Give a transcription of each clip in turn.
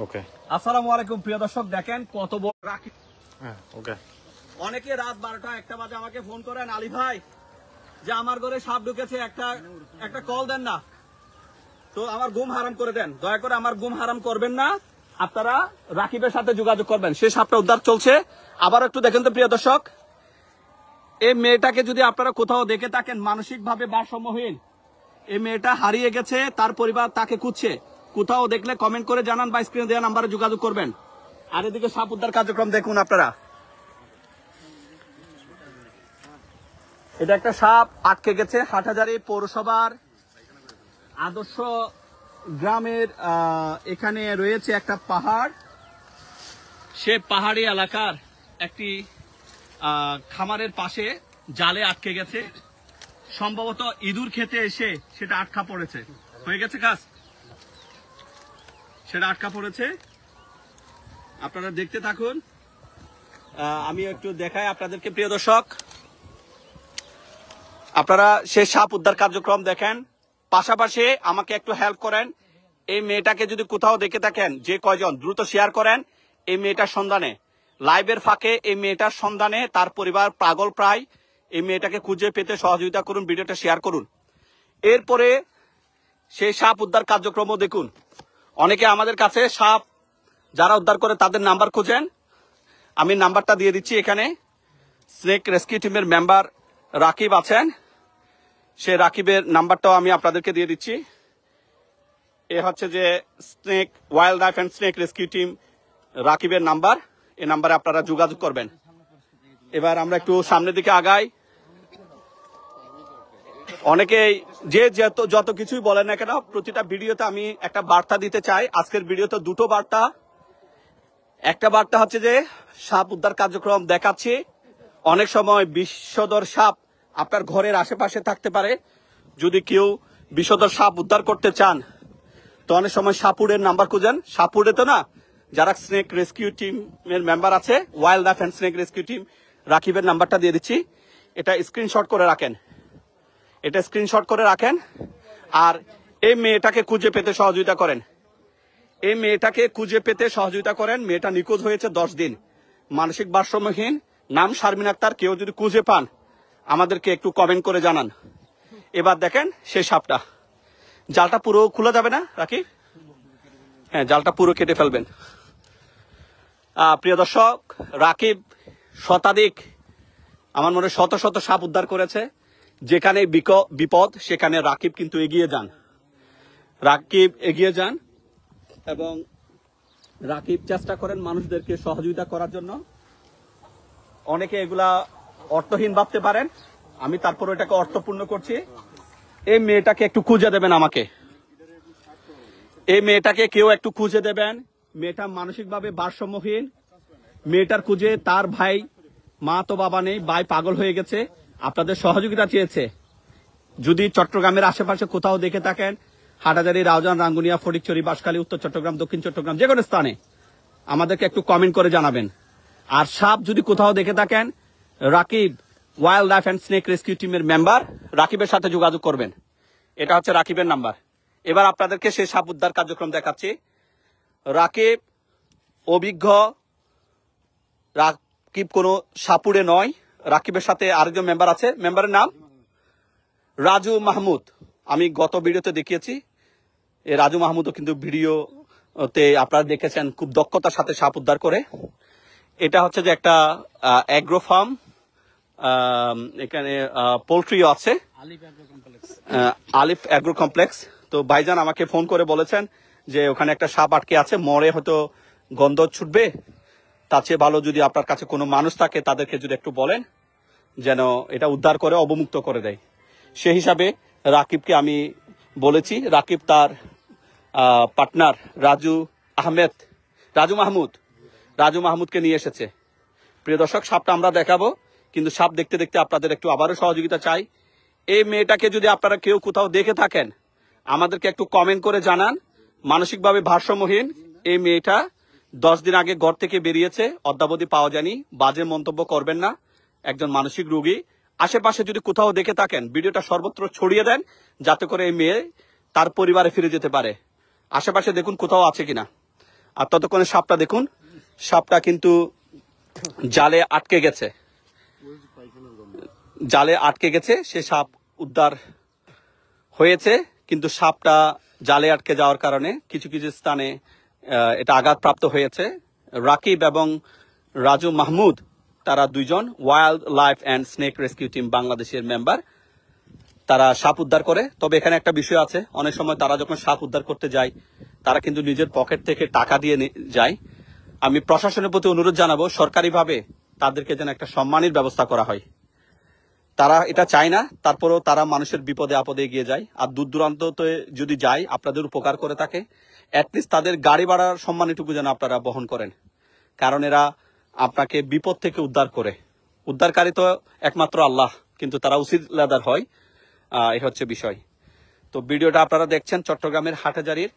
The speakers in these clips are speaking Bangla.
ওকে। আসসালামু আলাইকুম প্রিয় দর্শক, দেখেন কত বড় রাকিব। হ্যাঁ ওকে। অনেকে রাত 12টা-1টা বাজে আমাকে ফোন করেন, আলী ভাই যে আমার ঘরে সাপ ঢুকেছে, একটা কল দেন না, তো আমার ঘুম হারাম করে দেন। দয়া করে আমার ঘুম হারাম করবেন না, আপনারা রাকিবের সাথে যোগাযোগ করবেন। সেই সাপটা উদ্ধার চলছে। আবার একটু দেখেন তো প্রিয় দর্শক, এই মেয়েটাকে যদি আপনারা কোথাও দেখে থাকেন মানসিকভাবে ভারসাম্যহীন, এই মেয়েটা হারিয়ে গেছে, তার পরিবার তাকে খুঁজছে। কোথাও দেখলে কমেন্ট করে জানান বা স্ক্রিনে দেওয়া নাম্বারে যোগাযোগ করবেন। আর এদিকে সাপ উদ্ধার কার্যক্রম দেখুন আপনারা। এটা একটা সাপ আটকে গেছে হাটহাজারী পৌরসভার আদর্শ গ্রামের এখানে রয়েছে একটা পাহাড়। সে পাহাড়ি এলাকার একটি খামারের পাশে জালে আটকে গেছে। সম্ভবত ইঁদুর খেতে এসে সেটা আটকা পড়েছে, হয়ে গেছে কাজ, সেটা আটকা পড়েছে। আপনারা দেখতে থাকুন, আমি একটু দেখাই আপনাদেরকে প্রিয় দর্শক। আপনারা সে সাপ উদ্ধার কার্যক্রম দেখেন, পাশাপাশি আমাকে একটু হেল্প করেন। এই মেয়েটাকে যদি কোথাও দেখে থাকেন, যে কয়জন দ্রুত শেয়ার করেন এই মেয়েটার সন্ধানে। লাইভের ফাঁকে এই মেয়েটার সন্ধানে তার পরিবার পাগল প্রায়। এই মেয়েটাকে খুঁজে পেতে সহযোগিতা করুন, ভিডিওটা শেয়ার করুন। এরপরে সেই সাপ উদ্ধার কার্যক্রমও দেখুন। অনেকে আমাদের কাছে সাপ যারা উদ্ধার করে তাদের নাম্বার খোঁজেন, আমি নাম্বারটা দিয়ে দিচ্ছি এখানে। স্নেক রেস্কিউ টিমের মেম্বার রাকিব আছেন, সে রাকিবের নাম্বারটাও আমি আপনাদেরকে দিয়ে দিচ্ছি। এ হচ্ছে যে snake wild life and snake rescue team রাকিবের নাম্বার। এই নাম্বারে আপনারা যোগাযোগ করবেন। এবার আমরা একটু সামনের দিকে আগাই। অনেকেই যে যত কিছুই বলেন না কেন, প্রতিটা ভিডিওতে আমি একটা বার্তা দিতে চাই। আজকের ভিডিওতে দুটো বার্তা। একটা বার্তা হচ্ছে যে সাপ উদ্ধার কার্যক্রম দেখাচ্ছি। অনেক সময় বিষধর সাপ আপনার ঘরের আশেপাশে থাকতে পারে। যদি কেউ বিষধর সাপ উদ্ধার করতে চান তো অনেক সময় সাপুড়ের নাম্বার খুঁজেন। সাপুড়ে তো না, যারা স্নেক রেস্কিউ টিমের মেম্বার আছে, wild life and snake rescue team রাকিবের নাম্বারটা দিয়ে দিচ্ছি। এটা স্ক্রিনশট করে রাখেন, এটা স্ক্রিনশট করে রাখেন। আর এই মেয়েটাকে খুঁজে পেতে সহযোগিতা করেন, এই মেয়েটাকে খুঁজে পেতে সহযোগিতা করেন। মেয়েটা নিখোঁজ হয়েছে 10 দিন, মানসিক ভারসাম্যহীন, নাম শারমিন আক্তার। কেউ যদি খুঁজে পান আমাদেরকে একটু কমেন্ট করে জানান। এবার দেখেন সেই সাপটা। জালটা পুরো খোলা যাবে না রাকিব? হ্যাঁ, জালটা পুরো কেটে ফেলবেন। প্রিয় দর্শক, রাকিব শতাধিক, আমার মনে শত শত সাপ উদ্ধার করেছে। যেখানে বিপদ সেখানে রাকিব কিন্তু এগিয়ে যান, রাকিব এগিয়ে যান এবং রাকিব চেষ্টা করেন মানুষদেরকে সহযোগিতা করার জন্য। অনেকে এগুলা অর্থহীন ভাবতে পারেন, আমি তারপর এটাকে অর্থপূর্ণ করছি। এই মেয়েটাকে একটু খুঁজে দেবেন আমাকে, এই মেয়েটাকে কেউ একটু খুঁজে দেবেন। মেয়েটা মানসিকভাবে ভারসাম্যহীন। মেয়েটার খুঁজে তার ভাই, মা তো বাবা নেই, ভাই পাগল হয়ে গেছে, আপনাদের সহযোগিতা চেয়েছে। যদি চট্টগ্রামের আশেপাশে কোথাও দেখে থাকেন, হাটহাজারী, রাউজান, রাঙ্গুনিয়া, ফটিকছড়ি, বাঁশখালী, উত্তর চট্টগ্রাম, দক্ষিণ চট্টগ্রাম, যে কোনো স্থানে আমাদেরকে একটু কমেন্ট করে জানাবেন। আর সাপ যদি কোথাও দেখে থাকেন, Rakib wild life and snake rescue টিমের মেম্বার রাকিবের সাথে যোগাযোগ করবেন। এটা হচ্ছে রাকিবের নাম্বার। এবার আপনাদেরকে সেই সাপ উদ্ধার কার্যক্রম দেখাচ্ছি। রাকিব অভিজ্ঞ, রাকিব কোনো সাপুড়ে নয়। রাকিবের সাথে আরেকজন মেম্বার আছে, মেম্বারের নাম রাজু মাহমুদ। আমি গত ভিডিওতে দেখিয়েছি, এই রাজু মাহমুদও কিন্তু ভিডিওতে আপনারা দেখেছেন খুব দক্ষতার সাথে সাপ উদ্ধার করে। এটা হচ্ছে যে একটা অ্যাগ্রো ফার্ম, এখানে পোল্ট্রিও আছে, আলিফ অ্যাগ্রো কমপ্লেক্স। তো ভাইজান আমাকে ফোন করে বলেছেন যে ওখানে একটা সাপ আটকে আছে, মরে হয়তো গন্ধ ছুটবে, তার চেয়ে ভালো যদি আপনার কাছে কোনো মানুষ থাকে তাদেরকে যদি একটু বলেন যেন এটা উদ্ধার করে অবমুক্ত করে দেয়। সেই হিসাবে রাকিবকে আমি বলেছি। রাকিব তার পার্টনার রাজু মাহমুদকে নিয়ে এসেছে। প্রিয় দর্শক, সাপটা আমরা দেখাবো, কিন্তু সাপ দেখতে দেখতে আপনাদের একটু আবারও সহযোগিতা চাই। এই মেয়েটাকে যদি আপনারা কেউ কোথাও দেখে থাকেন আমাদেরকে একটু কমেন্ট করে জানান। মানসিকভাবে ভারসাম্যহীন এই মেয়েটা 10 দিন আগে ঘর থেকে বেরিয়েছে, অদ্যাবধি পাওয়া যায়নি। বাজে মন্তব্য করবেন না, একজন মানসিক রোগী। আশেপাশে যদি কোথাও দেখে থাকেন ভিডিওটা সর্বত্র ছড়িয়ে দেন, যাতে করে এই মেয়ে তার পরিবারে ফিরে যেতে পারে। আশেপাশে দেখুন কোথাও আছে কিনা। আর ততক্ষণে সাপটা দেখুন, সাপটা কিন্তু জালে আটকে গেছে, জালে আটকে গেছে। সে সাপ উদ্ধার হয়েছে, কিন্তু সাপটা জালে আটকে যাওয়ার কারণে কিছু কিছু স্থানে এটা আঘাতপ্রাপ্ত হয়েছে। রাকিব এবং রাজু মাহমুদ, তারা দুইজন wild life and snake rescue team বাংলাদেশের মেম্বার। তারা সাপ উদ্ধার করে। তবে এখানে একটা বিষয় আছে, অনেক সময় তারা যখন সাপ উদ্ধার করতে যায় তারা কিন্তু নিজের পকেট থেকে টাকা দিয়ে যায়। আমি প্রশাসনের প্রতি অনুরোধ জানাবো, সরকারিভাবে তাদেরকে যেন একটা সম্মানের ব্যবস্থা করা হয়। তারা এটা চায় না, তারপরেও তারা মানুষের বিপদে আপদে এগিয়ে যায়। আর দূর দূরান্ততে যদি যায়, আপনাদের উপকার করে থাকে, অ্যাটলিস্ট তাদের গাড়ি ভাড়ার সম্মানটুকু যেন আপনারা বহন করেন, কারণ এরা আপনাকে বিপদ থেকে উদ্ধার করে। উদ্ধারকারী তো একমাত্র আল্লাহ, কিন্তু তারা উসিলাদার হয়, এই হচ্ছে বিষয়। তো ভিডিওটা আপনারা দেখছেন চট্টগ্রামের হাটহাজারীর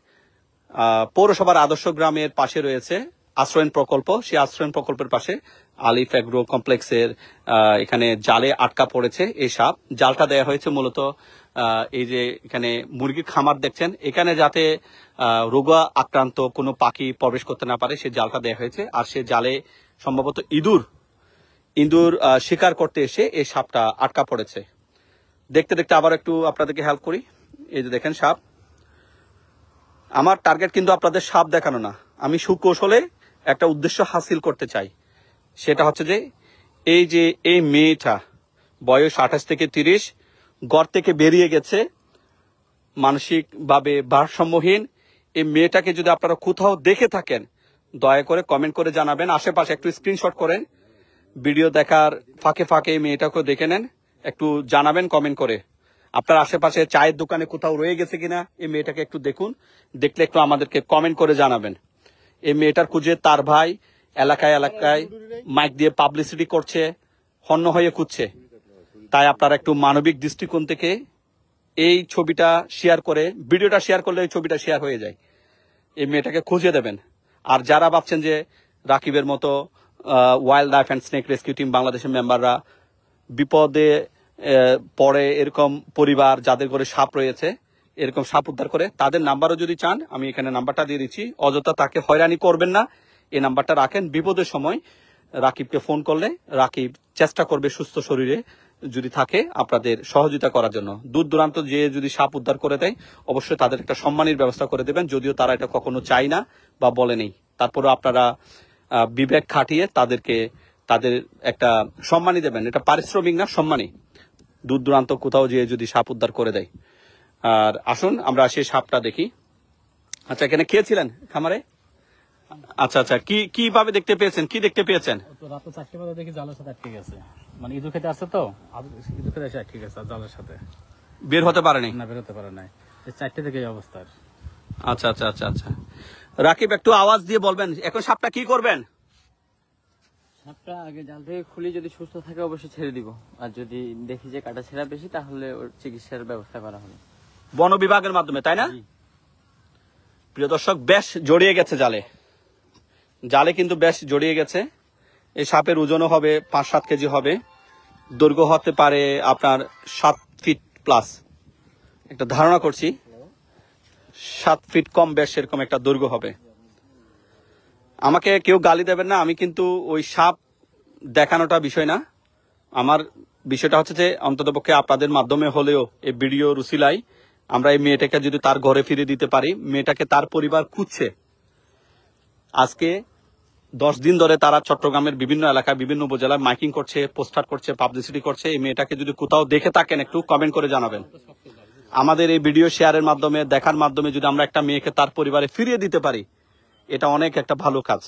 পৌরসভার আদর্শ গ্রামের পাশে রয়েছে আশ্রয়ণ প্রকল্প। সেই আশ্রয়ণ প্রকল্পের পাশে আলিফ এগ্রো কমপ্লেক্সের এখানে জালে আটকা পড়েছে এই সাপ। জালটা দেয়া হয়েছে মূলত এই যে এখানে মুরগির খামার দেখছেন, এখানে যাতে রোগা আক্রান্ত কোনো পাখি প্রবেশ করতে না পারে, সেই জালটা দেয়া হয়েছে। আর সে জালে সম্ভবত ইঁদুর শিকার করতে এসে এই সাপটা আটকা পড়েছে। দেখতে দেখতে আবার একটু আপনাদেরকে হেল্প করি। এই যে দেখেন সাপ। আমার টার্গেট কিন্তু আপনাদের সাপ দেখানো না, আমি সুকৌশলে একটা উদ্দেশ্য হাসিল করতে চাই। সেটা হচ্ছে যে এই মেয়েটা বয়স 28 থেকে 30, ঘর থেকে বেরিয়ে গেছে, মানসিকভাবে ভারসাম্যহীন। এই মেয়েটাকে যদি আপনারা কোথাও দেখে থাকেন, দয়া করে কমেন্ট করে জানাবেন। আশেপাশে একটু স্ক্রিনশট করেন, ভিডিও দেখার ফাঁকে ফাঁকে এই মেয়েটাকে দেখে নেন, একটু জানাবেন কমেন্ট করে। আপনার আশেপাশে চায়ের দোকানে কোথাও রয়ে গেছে কিনা এই মেয়েটাকে একটু দেখুন, দেখলে একটু আমাদেরকে কমেন্ট করে জানাবেন। এই মেয়েটার খুঁজে তার ভাই এলাকায় এলাকায় মাইক দিয়ে পাবলিসিটি করছে, হন্য হয়ে খুঁজছে। তাই আপনারা একটু মানবিক দৃষ্টিকোণ থেকে এই ছবিটা শেয়ার করে, ভিডিওটা শেয়ার করলে এই ছবিটা শেয়ার হয়ে যায়, এই মেয়েটাকে খুঁজে দেবেন। আর যারা ভাবছেন যে রাকিবের মতো wild life and snake rescue team বাংলাদেশের মেম্বাররা বিপদে পড়ে, এরকম পরিবার যাদের ঘরে সাপ রয়েছে, এরকম সাপ উদ্ধার করে, তাদের নাম্বারও যদি চান আমি এখানে নাম্বারটা দিয়ে দিচ্ছি। অযথা তাকে হয়রানি করবেন না, এই নাম্বারটা রাখেন। বিপদের সময় রাকিবকে ফোন করলে রাকিব চেষ্টা করবে সুস্থ শরীরে যদি থাকে আপনাদের সহযোগিতা করার জন্য। দূর দূরান্ত যে যদি সাপ উদ্ধার করে দেয়, অবশ্যই তাদের একটা সম্মানের ব্যবস্থা করে দেবেন, যদিও তারা এটা কখনো চায় না বা বলে নেই। তারপরে আপনারা বিবেক খাটিয়ে তাদেরকে তাদের একটা সম্মানই দেবেন, এটা পারিশ্রমিক না, সম্মানই। দূর দূরান্ত কোথাও যেয়ে যদি সাপ উদ্ধার করে দেয়। আর আসুন আমরা সেই সাপটা দেখি। আচ্ছা, এখানে খেয়েছিলেন খামারে? আচ্ছা আচ্ছা, কিভাবে দেখতে পেয়েছেন, কি দেখতে পেয়েছেন? রাত 4টা বাজে দেখি জালের সাথে আটকে গেছে, মানে ইঁদুর খেতে আসছে তো, ইঁদুর খেতে এসে আটকে গেছে জালের সাথে, বের হতে পারেনি? না, বের হতে পারে নাই। 4টে থেকে এই অবস্থা। আচ্ছা আচ্ছা আচ্ছা আচ্ছা, রাকিব একটু আওয়াজ দিয়ে বলবেন এখন সাপটা কি করবেন? সাপটা আগে জাল থেকে খুলে যদি সুস্থ থাকে অবশ্যই ছেড়ে দিব, আর যদি দেখি যে কাটা ছেঁড়া বেশি তাহলে ওর চিকিৎসার ব্যবস্থা করা হবে বন বিভাগের মাধ্যমে, তাই না? প্রিয় দর্শক, বেশ জড়িয়ে গেছে জালে, জালে কিন্তু বেশ জড়িয়ে গেছে। এই সাপের ওজনও হবে 5-7 কেজি হবে, দৈর্ঘ্য হতে পারে আপনার 7 ফিট প্লাস, একটা ধারণা করছি 7 ফিট কম বেশ এরকম একটা দৈর্ঘ্য হবে। আমাকে কেউ গালি দেবেন না, আমি কিন্তু ওই সাপ দেখানোটা বিষয় না, আমার বিষয়টা হচ্ছে যে অন্ততপক্ষে আপনাদের মাধ্যমে হলেও এই ভিডিও রুসিলাই আমরা এই মেয়েটাকে যদি তার ঘরে ফিরে দিতে পারি। মেয়েটাকে তার পরিবার খুঁজছে, আজকে 10 দিন ধরে তারা চট্টগ্রামের বিভিন্ন এলাকায় বিভিন্ন উপজেলায় মাইকিং করছে, পোস্টার করছে, পাবলিসিটি করছে। এই মেয়েটাকে যদি কোথাও দেখে থাকেন একটু কমেন্ট করে জানাবেন। আমাদের এই ভিডিও শেয়ারের মাধ্যমে, দেখার মাধ্যমে যদি আমরা একটা মেয়েকে তার পরিবারে ফিরিয়ে দিতে পারি, এটা অনেক একটা ভালো কাজ,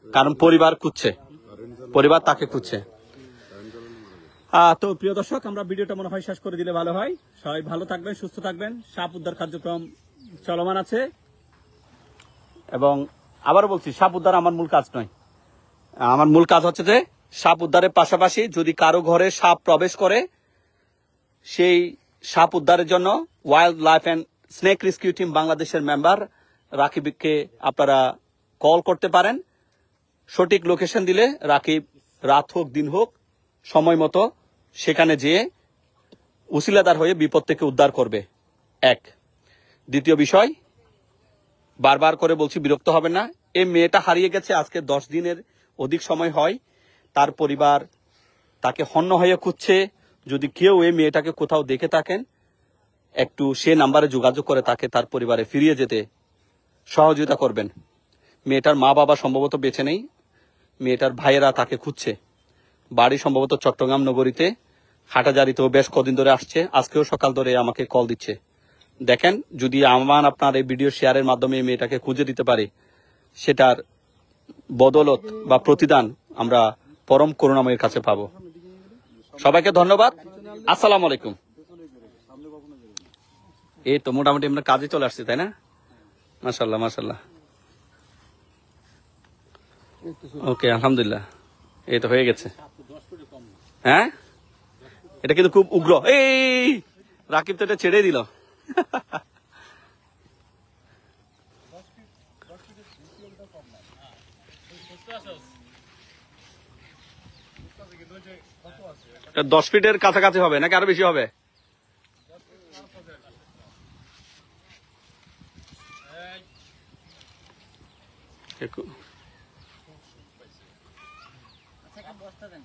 কারণ পরিবার খুঁজছে, পরিবার তাকে খুঁজছে। তো প্রিয় দর্শক, আমরা ভিডিওটা মনে হয় শেষ করে দিলে ভালো হয়। সবাই ভালো থাকবেন, সুস্থ থাকবেন। সাপ উদ্ধার কার্যক্রম চলমান আছে, এবং আবারও বলছি, সাপ উদ্ধার আমার মূল কাজ নয়। আমার মূল কাজ হচ্ছে যে সাপ উদ্ধারের পাশাপাশি যদি কারো ঘরে সাপ প্রবেশ করে, সেই সাপ উদ্ধারের জন্য wild life and snake rescue team বাংলাদেশের মেম্বার রাকিবকে আপনারা কল করতে পারেন। সঠিক লোকেশন দিলে রাকিব রাত হোক দিন হোক সময় মতো সেখানে যেয়ে উসিলাদার হয়ে বিপদ থেকে উদ্ধার করবে। এক, দ্বিতীয় বিষয়, বারবার করে বলছি, বিরক্ত হবেন না, এই মেয়েটা হারিয়ে গেছে আজকে 10 দিনের অধিক সময় হয়। তার পরিবার তাকে হন্য হয়ে খুঁজছে। যদি কেউ এই মেয়েটাকে কোথাও দেখে থাকেন, একটু সে নাম্বারে যোগাযোগ করে তাকে তার পরিবারে ফিরিয়ে যেতে সহযোগিতা করবেন। মেয়েটার মা বাবা সম্ভবত বেঁচে নেই, মেয়েটার ভাইয়েরা তাকে খুঁজছে। বাড়ি সম্ভবত চট্টগ্রাম নগরীতে, হাটাজারিতেও বেশ কদিন ধরে আসছে, আজকেও সকাল ধরে আমাকে কল দিচ্ছে। দেখেন, যদি আপনার এই ভিডিও শেয়ারের মাধ্যমে এই মেয়েটাকে খুঁজে দিতে পারি, সেটার বদলত বা প্রতিদান আমরা পরম করুণাময়ের কাছে পাবো। সবাইকে ধন্যবাদ। আসসালামু আলাইকুম। এই তো মোটামুটি আমরা কাজে চলে আসছি, তাই না? মাশাল্লাহ মাশাল্লাহ। ওকে, আলহামদুলিল্লাহ, এই তো হয়ে গেছে। হ্যাঁ, এটা কিন্তু খুব উগ্র। এই রাকিব তো এটা ছেড়ে দিল। এটা 10 ফিটের কাছাকাছি হবে নাকি আরো বেশি হবে? বস্তা দেন।